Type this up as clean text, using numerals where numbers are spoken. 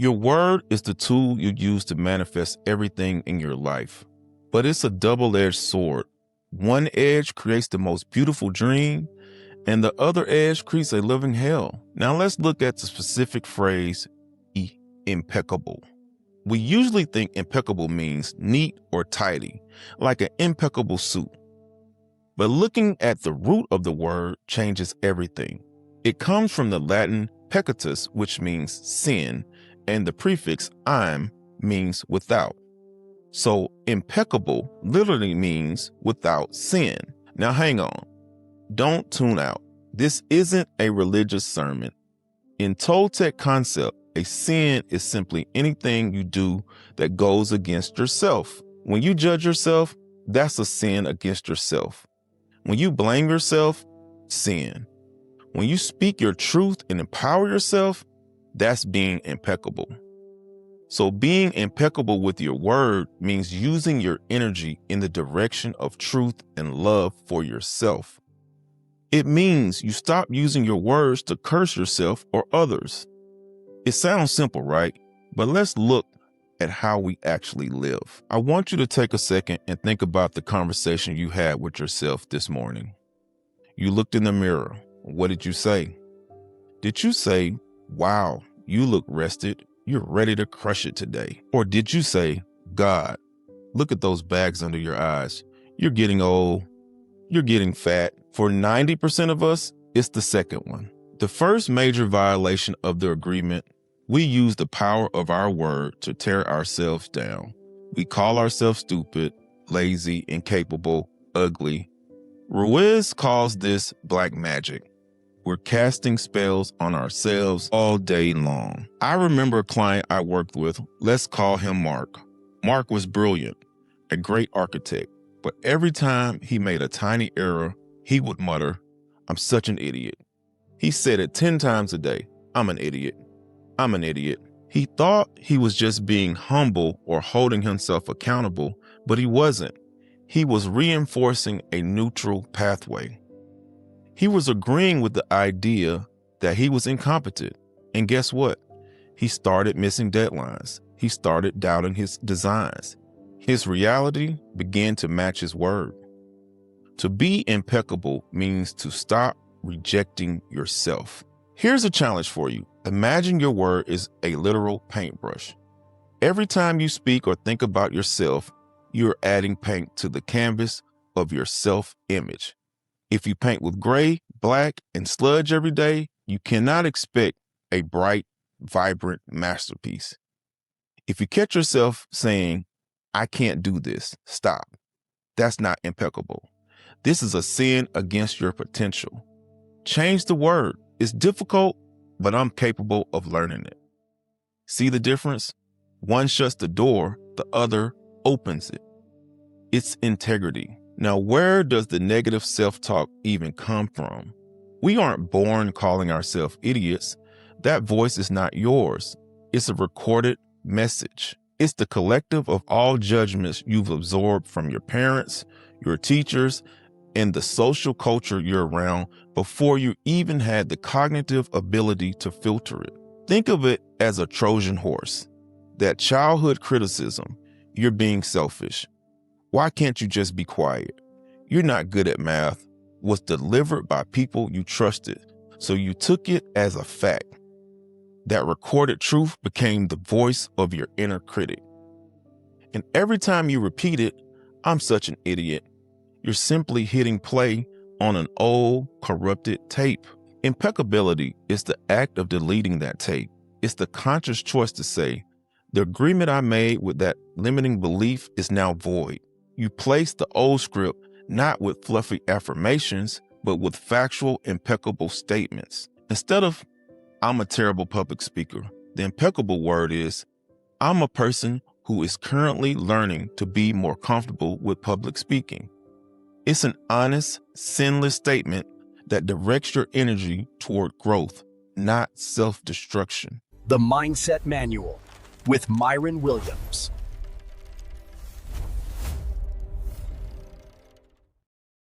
Your word is the tool you use to manifest everything in your life, but it's a double-edged sword. One edge creates the most beautiful dream, and the other edge creates a living hell. Now let's look at the specific phrase, impeccable. We usually think impeccable means neat or tidy, like an impeccable suit. But looking at the root of the word changes everything. It comes from the Latin peccatus, which means sin, and the prefix "im" means without. So impeccable literally means without sin. Now hang on. Don't tune out. This isn't a religious sermon. In Toltec concept, a sin is simply anything you do that goes against yourself. When you judge yourself, that's a sin against yourself. When you blame yourself, sin. When you speak your truth and empower yourself, that's being impeccable. So being impeccable with your word means using your energy in the direction of truth and love for yourself. It means you stop using your words to curse yourself or others. It sounds simple, right? But let's look at how we actually live. I want you to take a second and think about the conversation you had with yourself this morning. You looked in the mirror. What did you say? Did you say, "Wow, you look rested. You're ready to crush it today"? Or did you say, "God, look at those bags under your eyes. You're getting old. You're getting fat"? For 90% of us, it's the second one. The first major violation of the agreement, we use the power of our word to tear ourselves down. We call ourselves stupid, lazy, incapable, ugly. Ruiz calls this black magic. We're casting spells on ourselves all day long. I remember a client I worked with, let's call him Mark. Mark was brilliant, a great architect, but every time he made a tiny error, he would mutter, "I'm such an idiot." He said it 10 times a day. "I'm an idiot. I'm an idiot." He thought he was just being humble or holding himself accountable, but he wasn't. He was reinforcing a neutral pathway. He was agreeing with the idea that he was incompetent. And guess what? He started missing deadlines. He started doubting his designs. His reality began to match his word. To be impeccable means to stop rejecting yourself. Here's a challenge for you. Imagine your word is a literal paintbrush. Every time you speak or think about yourself, you're adding paint to the canvas of your self-image. If you paint with gray, black, and sludge every day, you cannot expect a bright, vibrant masterpiece. If you catch yourself saying, "I can't do this," stop. That's not impeccable. This is a sin against your potential. Change the word. It's difficult, but I'm capable of learning it. See the difference? One shuts the door, the other opens it. It's integrity. Now, where does the negative self-talk even come from? We aren't born calling ourselves idiots. That voice is not yours. It's a recorded message. It's the collective of all judgments you've absorbed from your parents, your teachers, and the social culture you're around before you even had the cognitive ability to filter it. Think of it as a Trojan horse. That childhood criticism, "You're being selfish. Why can't you just be quiet? You're not good at math," was delivered by people you trusted, so you took it as a fact. That recorded truth became the voice of your inner critic. And every time you repeat it, "I'm such an idiot," you're simply hitting play on an old, corrupted tape. Impeccability is the act of deleting that tape. It's the conscious choice to say, "The agreement I made with that limiting belief is now void." You place the old script not with fluffy affirmations, but with factual, impeccable statements. Instead of, "I'm a terrible public speaker," the impeccable word is, "I'm a person who is currently learning to be more comfortable with public speaking." It's an honest, sinless statement that directs your energy toward growth, not self-destruction. The Mindset Manual with Myron Williams.